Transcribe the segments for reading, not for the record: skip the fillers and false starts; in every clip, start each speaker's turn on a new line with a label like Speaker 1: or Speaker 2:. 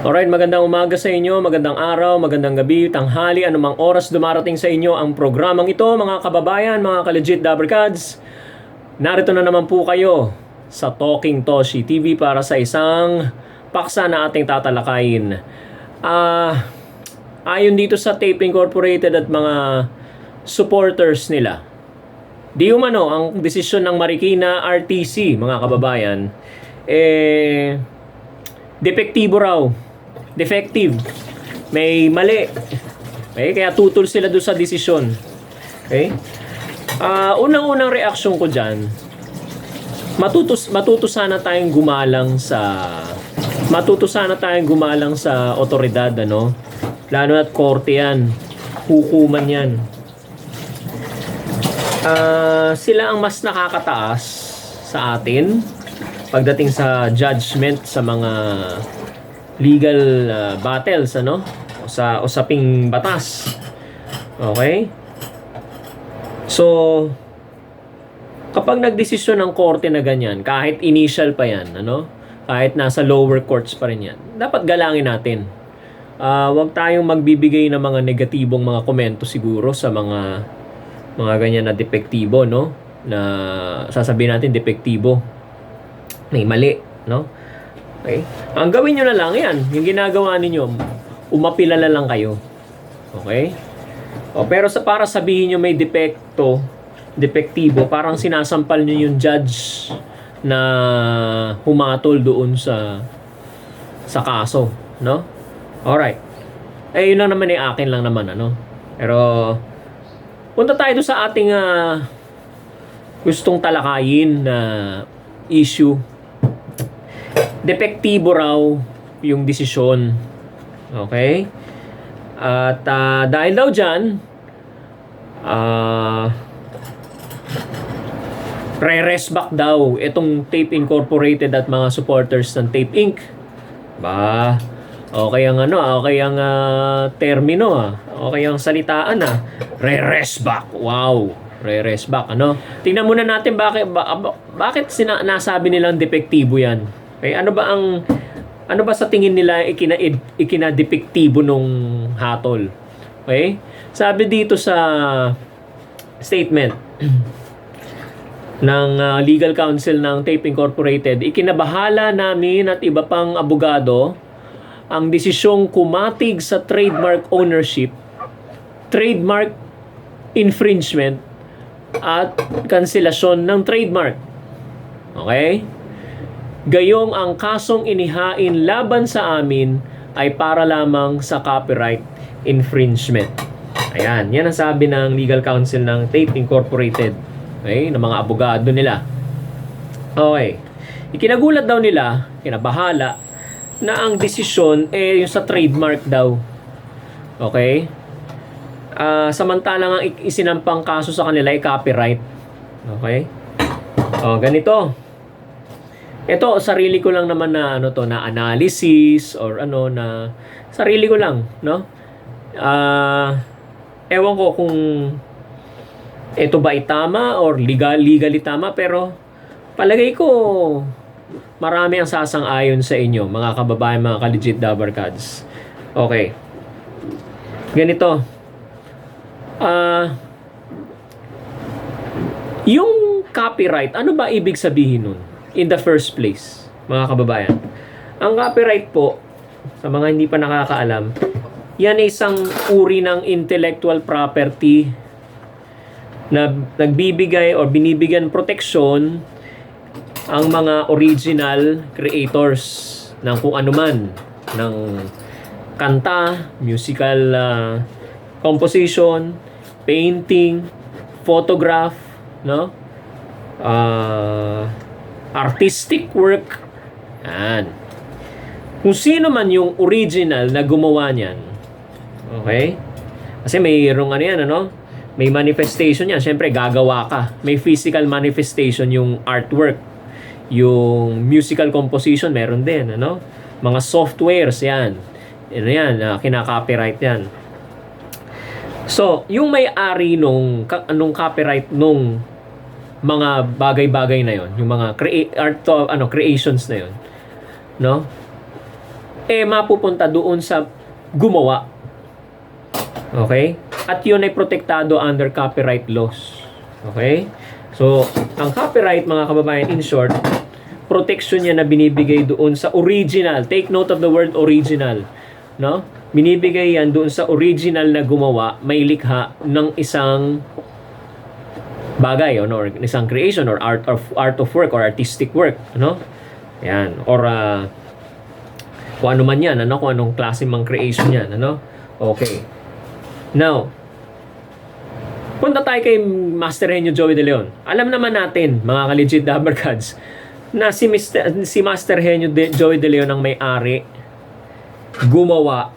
Speaker 1: Alright, magandang umaga sa inyo, magandang araw, magandang gabi, tanghali, anumang oras dumarating sa inyo ang programang ito, mga kababayan, mga ka-legit Dabbercads. Narito na naman po kayo sa Talking Toshi TV para sa isang paksa na ating tatalakayin. Ayon dito sa Tape Incorporated at mga supporters nila, di umano ang desisyon ng Marikina RTC, mga kababayan, depektibo raw. Defective. May mali. Okay? Kaya tutol sila doon sa desisyon. Okay? Unang-unang reaksyon ko dyan, matuto sana tayong gumalang sa otoridad, ano? Lalo at korte yan. Hukuman yan. Sila ang mas nakakataas sa atin pagdating sa judgment sa mga legal battles, ano? O sa usaping batas. Okay? So, kapag nagdesisyon ng korte na ganyan, kahit initial pa yan, ano? Kahit nasa lower courts pa rin yan, dapat galangin natin. Huwag tayong magbibigay ng mga negatibong mga komento siguro sa mga ganyan na depektibo, no? Na sasabihin natin depektibo. May mali, no? Okay? Ang gawin nyo na lang yan, yung ginagawa ninyo, umapilala lang kayo. Okay? Pero para sabihin nyo may depektibo, parang sinasampal nyo yung judge na humatol doon sa kaso, no? Alright. Yun lang naman akin lang naman, ano? Pero punta tayo doon sa ating gustong talakayin na issue. Depektibo raw yung desisyon. Okay? At dahil daw dyan, re-rest back daw itong Tape Incorporated at mga supporters ng Tape Inc. Okay ang okay ang termino, okay ang salitaan, re-rest back. Wow, re-rest back, ano? Tingnan muna natin bakit nasabi nilang depektibo yan. Okay, ano ba sa tingin nila ikinadepektibo nung hatol? Okay? Sabi dito sa statement ng legal counsel ng Tape Incorporated, ikinabahala namin at iba pang abogado ang desisyong kumatig sa trademark ownership, trademark infringement at kanselasyon ng trademark. Okay? Gayong ang kasong inihain laban sa amin ay para lamang sa copyright infringement. Ayan, yan ang sabi ng legal counsel ng Tape Incorporated. Okay, ng mga abogado nila. Okay. Ikinagulat daw nila, kinabahala, na ang desisyon yung sa trademark daw. Okay? Samantalang ang isinampang kaso sa kanila ay copyright. Okay? Ganito. Ito, sarili ko lang naman na na analysis or na sarili ko lang, no? Ewan ko kung ito ba itama or legally tama, pero palagay ko marami ang sasang-ayon sa inyo, mga kababayan, mga ka-legit Dabbercads. Okay. Ganito. Yung copyright, ano ba ibig sabihin nun? In the first place, mga kababayan. Ang copyright po, sa mga hindi pa nakakaalam, yan ay isang uri ng intellectual property na nagbibigay o binibigyan proteksyon ang mga original creators ng kung anuman, ng kanta, musical composition, painting, photograph, no? Artistic work. Yan. Kung sino man yung original na gumawa niyan. Okay? Kasi mayroong may manifestation yan. Siyempre, gagawa ka. May physical manifestation yung artwork. Yung musical composition, meron din. Mga softwares, yan. Kinaka-copyright yan. So, yung may-ari nung copyright nung mga bagay-bagay na yon, yung mga creations na yon, no? mapupunta doon sa gumawa. Okay? At yun ay protektado under copyright laws. Okay? So, ang copyright, mga kababayan, in short, protection niya na binibigay doon sa original. Take note of the word original. No? Binibigay yan doon sa original na gumawa, may likha ng isang bagay, or isang creation, or art of work, or artistic work. Ano? Yan. Or, kung ano man yan, kung anong klase mang creation yan. Okay. Now, punta tayo kay Master Henyo Joey De Leon. Alam naman natin, mga ka-legit Dabbercads, na si Master Henyo Joey De Leon ang may-ari, gumawa,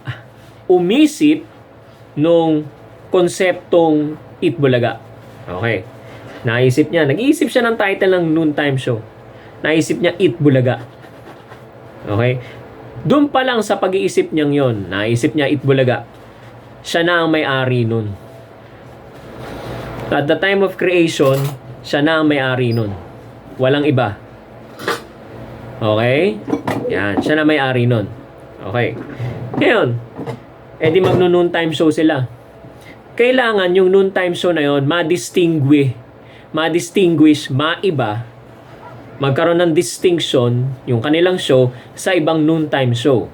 Speaker 1: umisip nung konseptong Itbulaga. Okay. Nag-iisip siya ng title ng noontime show. Naisip niya Itbulaga. Okay. Doon pa lang sa pag-iisip niyang yon, naisip niya Itbulaga. Siya na ang may-ari nun. At the time of creation, siya na ang may-ari nun. Walang iba. Okay? Yan. Siya na may-ari nun. Okay. Ngayon, di magno-noon time show sila. Kailangan yung noon time show na yon ma-distinguish, maiba, magkaroon ng distinction yung kanilang show sa ibang noon time show.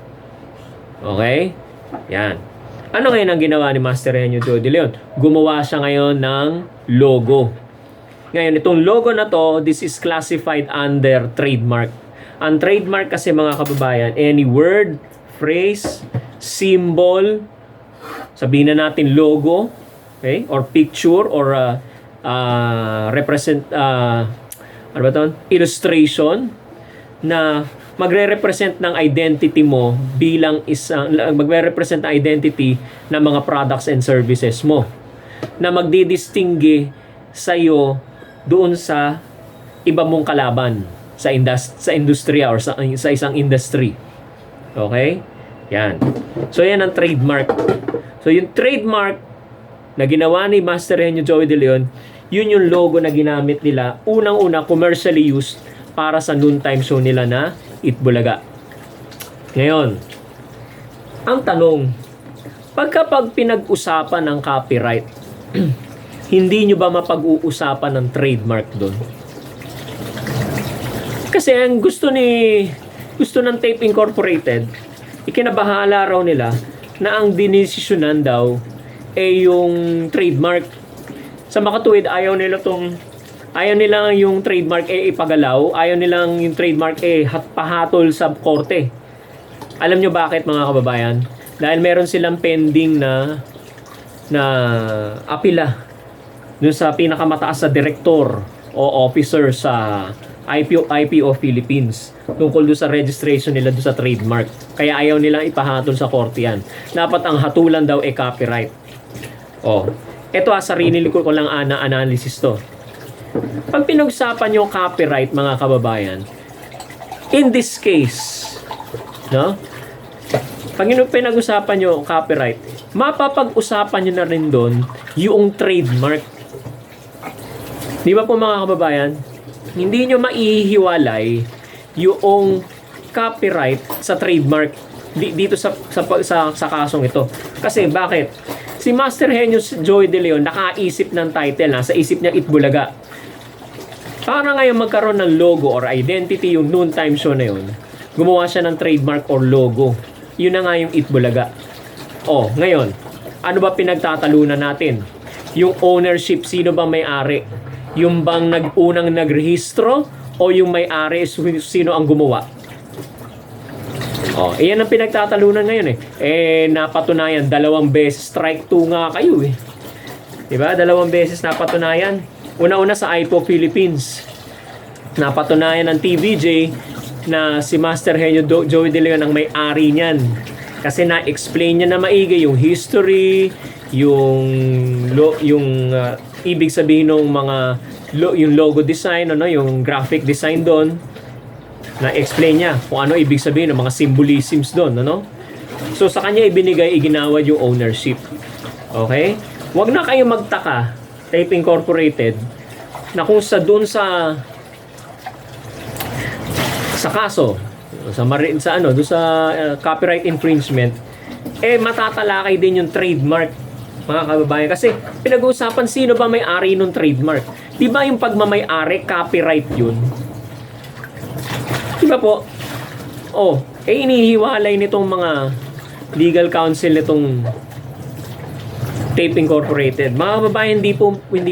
Speaker 1: Okay? Yan. Ano ngayon ang ginawa ni Master Henyo Joey De Leon? Gumawa siya ngayon ng logo. Ngayon, itong logo na to, this is classified under trademark. Ang trademark kasi, mga kababayan, any word, phrase, symbol, sabihin na natin logo, okay, or picture, or illustration na magre-represent ng identity mo bilang magre-represent ng identity ng mga products and services mo na magdidistingge sa iyo doon sa iba mong kalaban sa industriya or sa isang industry. Okay? Yan. So, yan ang trademark. So, yung trademark na ginawa ni Master Henyo Joey De Leon, yun yung logo na ginamit nila, unang-una commercially used para sa noontime show nila na Itbulaga. Ngayon, ang tanong, pag pinag-usapan ng copyright, hindi nyo ba mapag-uusapan ng trademark doon? Kasi ang gusto ng Tape Incorporated, ikinabahala raw nila na ang dinesisyonan daw ay yung trademark. Sa makatuwid, ayaw nila yung trademark ipagalaw, ayaw nilang yung trademark pahatol sa korte. Alam nyo bakit, mga kababayan? Dahil meron silang pending na apila dun sa pinakamataas sa director o officer sa IPO Philippines tungkol doon sa registration nila doon sa trademark. Kaya ayaw nilang ipahatol sa korte yan. Dapat ang hatulan daw copyright. Ito sarili ko lang analysis to. Pag pinag-usapan yung copyright, mga kababayan, in this case, no? Pag pinag-usapan nyo copyright, mapapag-usapan nyo na rin doon yung trademark. Di ba po, mga kababayan? Hindi nyo maihiwalay yung copyright sa trademark dito sa kasong ito. Kasi bakit? Si Master Henyo Joey De Leon nakaisip ng title, nasa isip niya Itbulaga. Para ngayon magkaroon ng logo or identity yung noontime show na yun, gumawa siya ng trademark or logo. Yun na nga yung Itbulaga. Ngayon, ano ba pinagtatalunan natin? Yung ownership, sino ba may-ari? Yung bang unang nagrehistro o yung may-ari, sino ang gumawa? Iyan ang pinagtatalunan ngayon napatunayan, 2 beses, strike 2 nga kayo Diba? 2 beses napatunayan. Una-una sa IPO Philippines. Napatunayan ng TVJ na si Master Henyo Joey De Leon ang may-ari niyan. Kasi na-explain niya na maigi yung history, yung ibig sabihin ng mga yung logo design, yung graphic design doon. Na-explain niya kung ano ibig sabihin ng mga symbolisms doon, So sa kanya iginawad yung ownership. Okay? Huwag na kayo magtaka, Tape Incorporated, na kung doon sa kaso, Doon sa copyright infringement, matatalakay din yung trademark, mga kababayan. Kasi pinag-uusapan sino ba may-ari ng trademark. Di ba yung pagmamay-ari, copyright yun? Di ba po? Inihiwalay nitong mga legal counsel nitong Tape Incorporated. Mga kababayan, hindi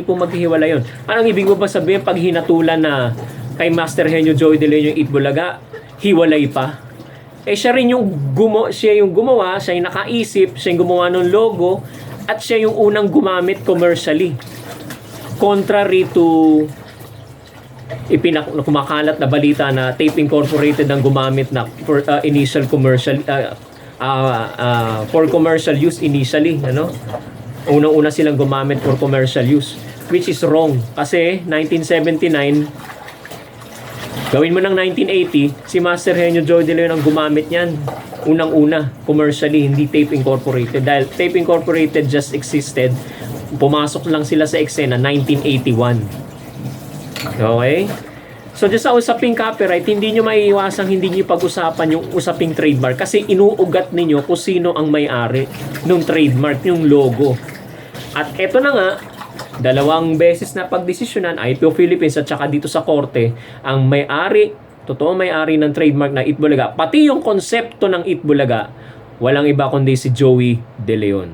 Speaker 1: po maghihiwalay yun. Anong ibig mo ba sabihin pag hinatulan na kay Master Henyo Joey De Leon yung Itbulaga, hiwalay pa? Siya yung gumawa, siya yung nakaisip, siya yung gumawa ng logo, at siya yung unang gumamit commercially. Contrary to kumakalat na balita na Tape Incorporated ang gumamit na for initial commercial for commercial use initially, unang-una silang gumamit for commercial use, which is wrong kasi 1979 gawin mo ng 1980, si Master Henyo Joey De Leon ang gumamit niyan unang-una commercially, hindi Tape Incorporated, dahil Tape Incorporated just existed, pumasok lang sila sa eksena 1981. Okay? So, dyan sa usaping copyright, hindi nyo maiiwasang hindi nyo pag-usapan yung usaping trademark kasi inuugat ninyo kung sino ang may-ari ng trademark, yung logo. At eto na nga, 2 beses na pagdesisyonan, IPO Philippines at saka dito sa korte, ang may-ari, totoo may-ari ng trademark na Itbulaga, pati yung konsepto ng Itbulaga, walang iba kundi si Joey De Leon.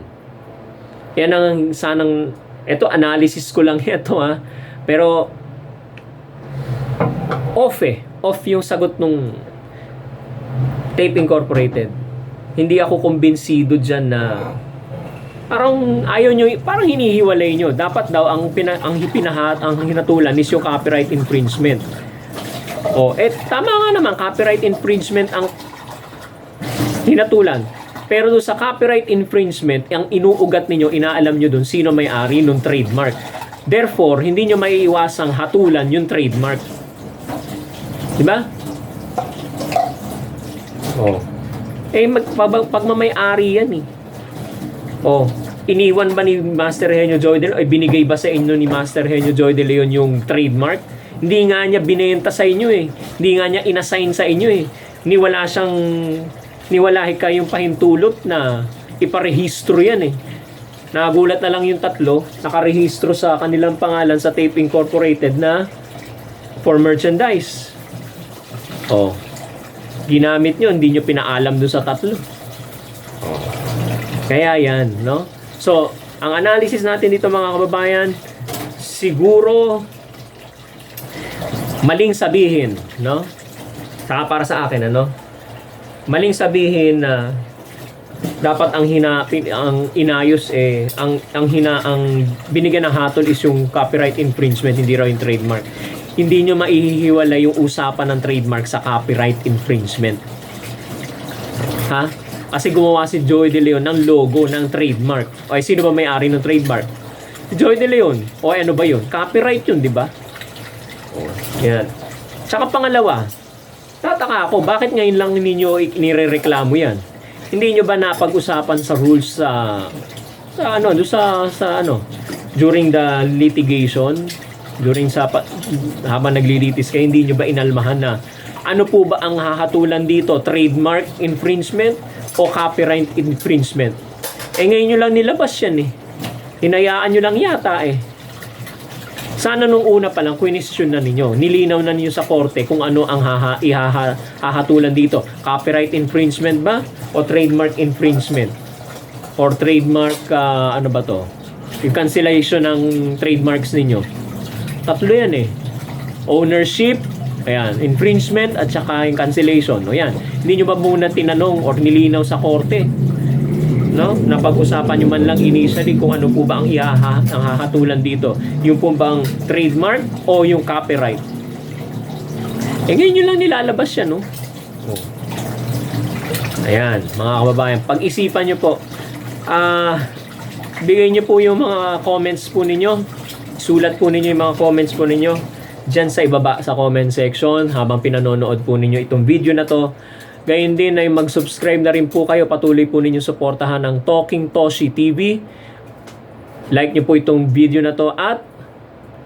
Speaker 1: Yan ang sanang, eto analysis ko lang ito pero off yung sagot nung Tape Incorporated. Hindi ako kumbinsido dyan na parang ayaw nyo, parang hinihiwalay nyo. Dapat daw ang hinatulan is yung copyright infringement. Tama nga naman, copyright infringement ang hinatulan. Pero doon sa copyright infringement, ang inuugat ninyo, inaalam nyo doon sino may-ari ng trademark. Therefore, hindi nyo maiiwasang hatulan yung trademark. Diba? Pagmamay-ari yan iniwan ba ni Master Henyo Joey De Leon, binigay ba sa inyo ni Master Henyo Joey De Leon yung trademark? Hindi nga niya binenta sa inyo Hindi nga niya inassign sa inyo Niwala kayong pahintulot na iparehistro yan Nagulat na lang yung 3, nakarehistro sa kanilang pangalan sa Tape Incorporated na for merchandise. Ginamit nyo, hindi nyo pinaalam doon sa 3. Kaya yan, So, ang analysis natin dito mga kababayan, siguro maling sabihin, Saka para sa akin, maling sabihin na dapat ang inayos ang binigyan ng hatol is yung copyright infringement, hindi raw yung trademark. Hindi nyo maihihiwalay yung usapan ng trademark sa copyright infringement. Kasi gumawa si Joey De Leon ng logo ng trademark. Sino ba may-ari ng trademark? Si Joey De Leon. Ano ba yun? Copyright yun, di ba? Yan. Tsaka pangalawa, tataka ako, bakit ngayon lang ninyo inirereklamo yan? Hindi nyo ba napag-usapan sa rules during the litigation? Habang naglilitis kayo, hindi nyo ba inalmahan na ano po ba ang hahatulan dito? Trademark infringement o copyright infringement? Ngayon nyo lang nilabas yan Hinayaan nyo lang yata Sana nung una pa lang, question na ninyo. Nilinaw na ninyo sa korte kung ano ang hahatulan dito. Copyright infringement ba? O trademark infringement? Or trademark, yung cancellation ng trademarks ninyo. 3 yan Ownership, infringement, at saka yung cancellation. Hindi nyo ba muna tinanong or nilinaw sa korte? Napag-usapan nyo man lang initially kung ano po ba ang hahatulan dito. Yung po bang trademark o yung copyright? Ngayon nyo lang nilalabas yan, Ayan, mga kababayan. Pag-isipan nyo po. Bigay nyo po yung mga comments po ninyo. Sulat po ninyo yung mga comments po ninyo dyan sa ibaba sa comment section habang pinanonood po ninyo itong video na to. Gayon din ay mag-subscribe na rin po kayo. Patuloy po ninyo suportahan ng Talking Toshi TV. Like nyo po itong video na to at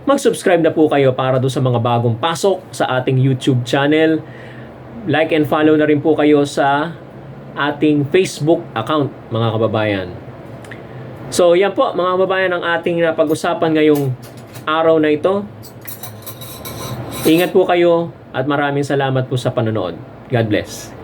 Speaker 1: mag-subscribe na po kayo para doon sa mga bagong pasok sa ating YouTube channel. like and follow na rin po kayo sa ating Facebook account, mga kababayan. So, yan po, mga kababayan, ang ating napag-usapan ngayong araw na ito. Ingat po kayo at maraming salamat po sa panonood. God bless.